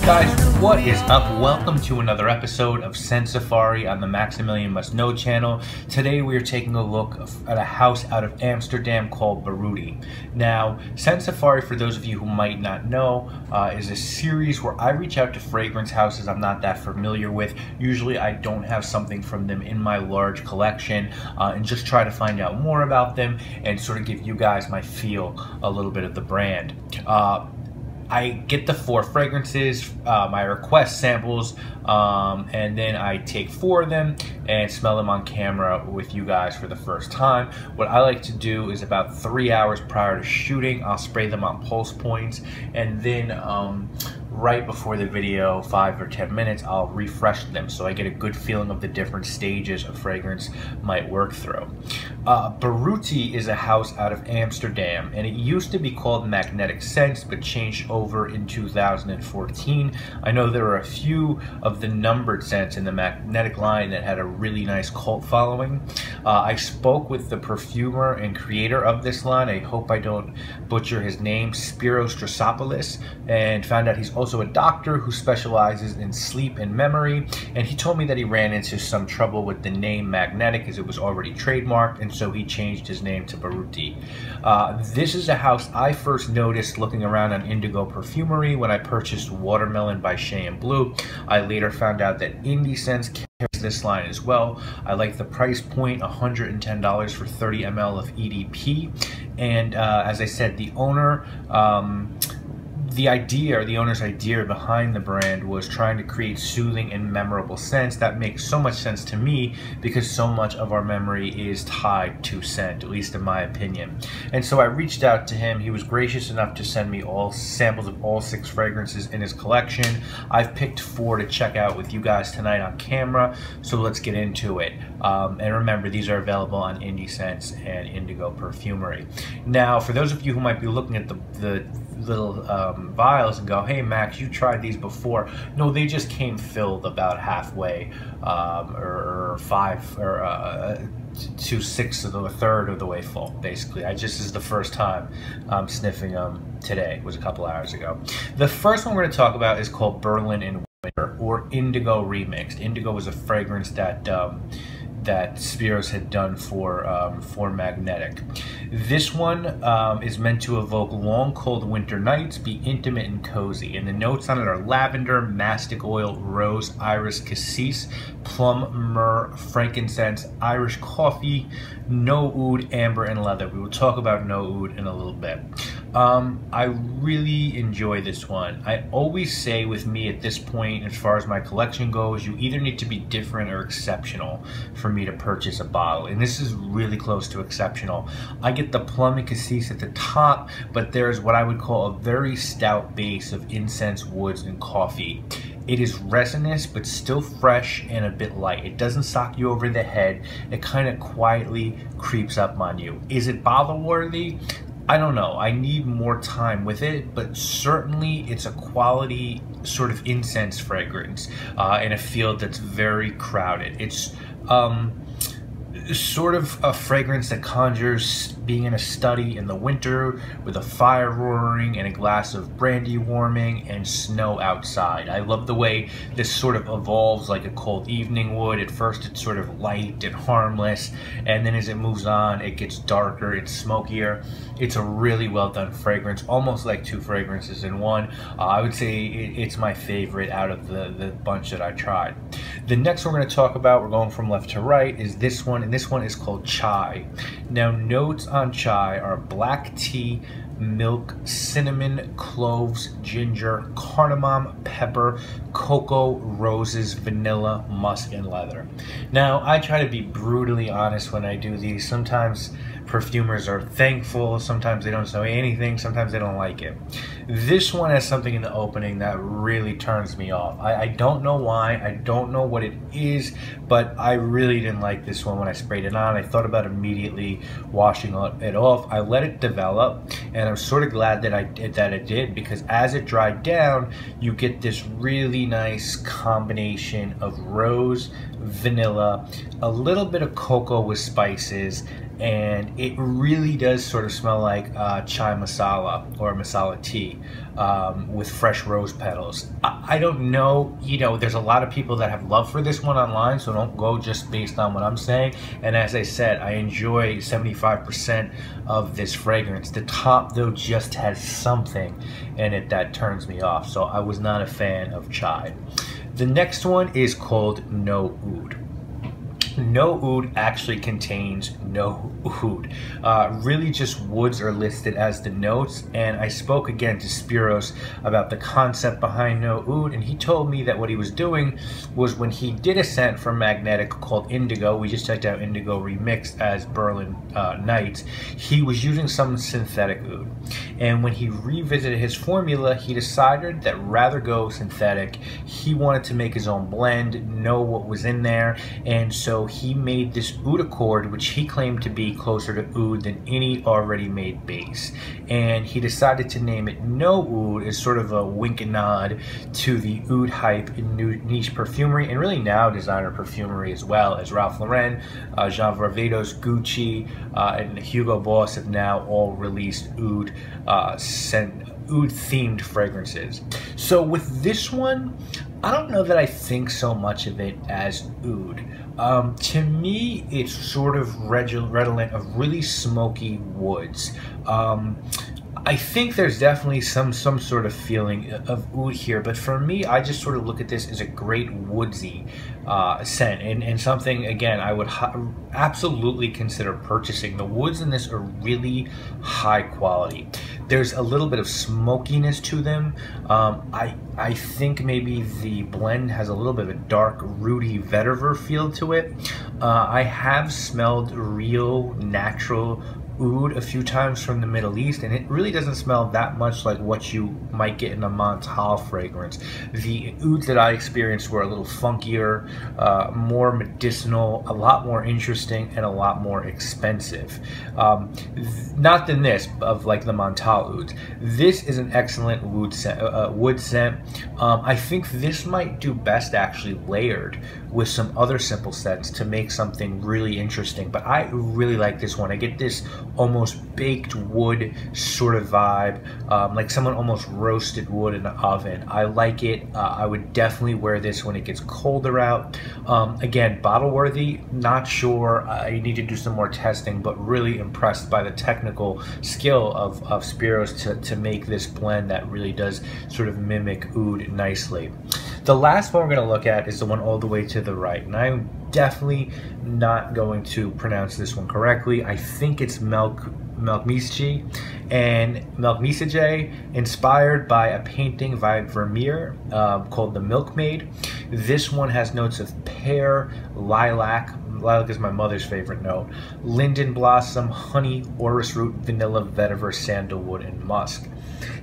Guys, what is up? Welcome to another episode of Scent Safari on the Maximilian Must Know channel. Today we are taking a look at a house out of Amsterdam called Baruti. Now, Scent Safari, for those of you who might not know, is a series where I reach out to fragrance houses I'm not that familiar with. Usually I don't have something from them in my large collection, and just try to find out more about them and sort of give you guys my feel, a little bit of the brand. I get the 4 fragrances, I request samples, and then I take 4 of them and smell them on camera with you guys for the first time. What I like to do is about 3 hours prior to shooting, I'll spray them on pulse points, and then right before the video, 5 or 10 minutes, I'll refresh them so I get a good feeling of the different stages a fragrance might work through. Baruti is a house out of Amsterdam, and it used to be called Magnetic Scents but changed over in 2014. I know there are a few of the numbered scents in the Magnetic line that had a really nice cult following. I spoke with the perfumer and creator of this line, I hope I don't butcher his name, Spiros Drasopoulos, and found out he's also a doctor who specializes in sleep and memory, and he told me that he ran into some trouble with the name Magnetic as it was already trademarked, and so he changed his name to Baruti. This is a house I first noticed looking around on Indigo Perfumery when I purchased Watermelon by Shea and Blue. I later found out that Indie Scents carries this line as well. I like the price point, $110 for 30 ml of EDP, and as I said, the owner, the owner's idea behind the brand was trying to create soothing and memorable scents. That makes so much sense to me because so much of our memory is tied to scent, at least in my opinion. And so I reached out to him. He was gracious enough to send me all samples of all 6 fragrances in his collection. I've picked 4 to check out with you guys tonight on camera, so let's get into it. And remember, these are available on Indie Scents and Indigo Perfumery. Now, for those of you who might be looking at the little vials and go, hey Max, you tried these before. No, they just came filled about halfway, or 5 or 2/6 of a third of the way full, basically. This is the first time I'm sniffing them today. It was a couple hours ago. The first one we're going to talk about is called Berlin in Winter, or Indigo Remixed. Indigo was a fragrance that that Spiros had done for Magnetic. This one is meant to evoke long, cold winter nights, be intimate and cozy. And the notes on it are lavender, mastic oil, rose, iris, cassis, plum, myrrh, frankincense, Irish coffee, Nooud, amber, and leather. We will talk about Nooud in a little bit. I really enjoy this one. I always say with me at this point, as far as my collection goes, you either need to be different or exceptional for me to purchase a bottle, and this is really close to exceptional. I get the plum and cassis at the top, but there's what I would call a very stout base of incense, woods, and coffee. It is resinous, but still fresh and a bit light. It doesn't sock you over the head. It kind of quietly creeps up on you. Is it bottle worthy? I don't know. I need more time with it, but certainly it's a quality sort of incense fragrance in a field that's very crowded. It's sort of a fragrance that conjures being in a study in the winter with a fire roaring and a glass of brandy warming and snow outside. I love the way this sort of evolves like a cold evening would. At first it's sort of light and harmless, and then as it moves on it gets darker, it's smokier. It's a really well done fragrance, almost like 2 fragrances in one. I would say it's my favorite out of the bunch that I tried. The next one we're going to talk about, we're going from left to right, is this one, and this one is called Chai. Now, notes on Chai are black tea, milk, cinnamon, cloves, ginger, cardamom, pepper, cocoa, roses, vanilla, musk, and leather. Now, I try to be brutally honest when I do these. Sometimes perfumers are thankful, sometimes they don't say anything, sometimes they don't like it. This one has something in the opening that really turns me off. I don't know why, I don't know what it is, but I really didn't like this one when I sprayed it on. I thought about immediately washing it off. I let it develop, and I'm sort of glad that it did, because as it dried down, you get this really nice combination of rose, vanilla, a little bit of cocoa with spices, and it really does sort of smell like chai masala or masala tea with fresh rose petals. I don't know, you know, there's a lot of people that have love for this one online, so don't go just based on what I'm saying. And as I said, I enjoy 75% of this fragrance. The top though just has something in it that turns me off, so I was not a fan of chai. The next one is called Nooud. Nooud actually contains no oud. Really just woods are listed as the notes, and I spoke again to Spiros about the concept behind Nooud, and he told me that what he was doing was when he did a scent for Magnetic called Indigo, we just checked out Indigo remixed as Berlin Nights, he was using some synthetic oud. And when he revisited his formula, he decided that rather go synthetic, he wanted to make his own blend, know what was in there, and so he made this oud accord, which he claimed to be closer to oud than any already made base. And he decided to name it Nooud as sort of a wink and nod to the oud hype in niche perfumery, and really now designer perfumery as well, as Ralph Lauren, Jean Varvatos, Gucci, and Hugo Boss have now all released oud themed fragrances. So with this one, I don't know that I think so much of it as oud. To me, it's sort of redolent of really smoky woods. I think there's definitely some sort of feeling of oud here, but for me, I just sort of look at this as a great woodsy scent, and something, again, I would absolutely consider purchasing. The woods in this are really high quality. There's a little bit of smokiness to them. I think maybe the blend has a little bit of a dark, rooty vetiver feel to it. I have smelled real, natural oud a few times from the Middle East, and it really doesn't smell that much like what you might get in a Montal fragrance. The ouds that I experienced were a little funkier, more medicinal, a lot more interesting, and a lot more expensive. Not than this, of like the Montal ouds. This is an excellent wood scent. I think this might do best actually layered with some other simple scents to make something really interesting, but I really like this one. I get this almost baked wood sort of vibe, like someone almost roasted wood in the oven. I like it. I would definitely wear this when it gets colder out. Again, bottle worthy, not sure. I need to do some more testing, but really impressed by the technical skill of Spiros to make this blend that really does sort of mimic oud nicely. The last one we're going to look at is the one all the way to the right, and I'm definitely not going to pronounce this one correctly. I think it's Melkmeisje, and Melkmeisje, inspired by a painting by Vermeer called The Milkmaid. This one has notes of pear, lilac is my mother's favorite note, linden blossom, honey, orris root, vanilla, vetiver, sandalwood, and musk.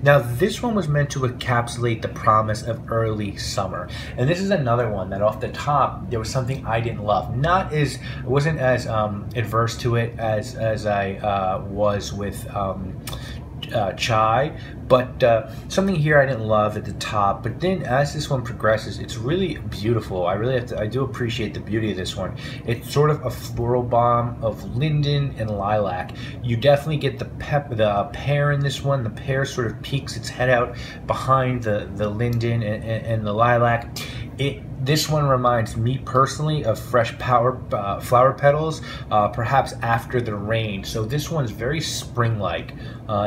Now this one was meant to encapsulate the promise of early summer, and this is another one that off the top there was something I didn't love. I wasn't as adverse to it as I was with chai, but something here I didn't love at the top. But then as this one progresses, it's really beautiful. I do appreciate the beauty of this one. It's sort of a floral bomb of linden and lilac. You definitely get the pear in this one. The pear sort of peeks its head out behind the linden and the lilac. This one reminds me personally of fresh flower petals, perhaps after the rain. So this one's very spring-like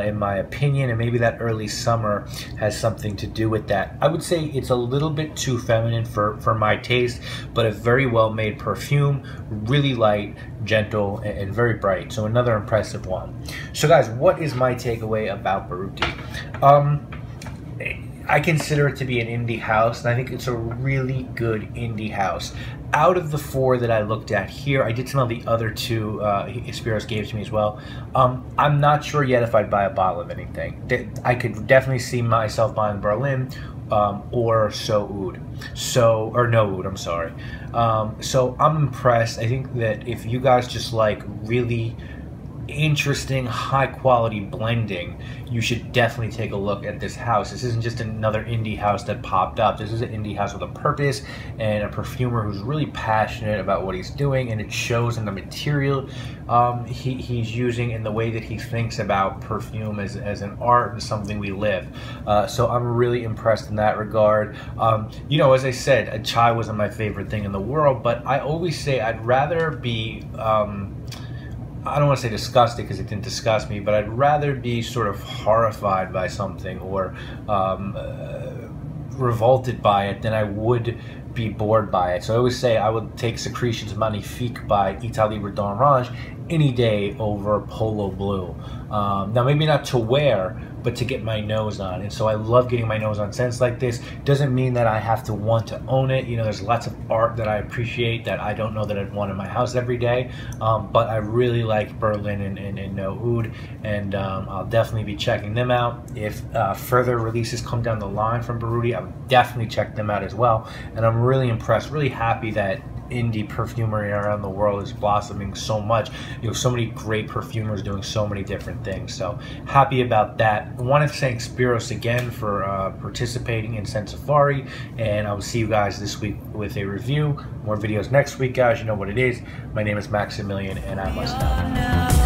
in my opinion, and maybe that early summer has something to do with that. I would say it's a little bit too feminine for my taste, but a very well-made perfume, really light, gentle, and very bright. So another impressive one. So guys, what is my takeaway about Baruti? I consider it to be an indie house, and I think it's a really good indie house. Out of the four that I looked at here, I did smell the other two Spiros gave to me as well. I'm not sure yet if I'd buy a bottle of anything. I could definitely see myself buying Berlin or Nooud. Or Nooud, I'm sorry. So I'm impressed. I think that if you guys just like really interesting, high quality blending, you should definitely take a look at this house. This isn't just another indie house that popped up. This is an indie house with a purpose and a perfumer who's really passionate about what he's doing, and it shows in the material he's using, in the way that he thinks about perfume as an art and something we live. So I'm really impressed in that regard. You know, as I said, chai wasn't my favorite thing in the world, but I always say I'd rather be I don't want to say disgusted, because it didn't disgust me, but I'd rather be sort of horrified by something or revolted by it than I would be bored by it. So I always say I would take Secretions Magnifique by Italie d'Orange any day over Polo Blue. Now, maybe not to wear, but to get my nose on. And so I love getting my nose on scents like this. Doesn't mean that I have to want to own it. You know, there's lots of art that I appreciate that I don't know that I'd want in my house every day. But I really like Berlin and Nooud, and I'll definitely be checking them out. If further releases come down the line from Baruti, I'll definitely check them out as well. And I'm really impressed, really happy that indie perfumery around the world is blossoming so much. You have so many great perfumers doing so many different things, so happy about that. I want to thank Spiros again for participating in Scent Safari, and I will see you guys this week with a review. More videos next week, guys. You know what it is. My name is Maximilian, and I must know.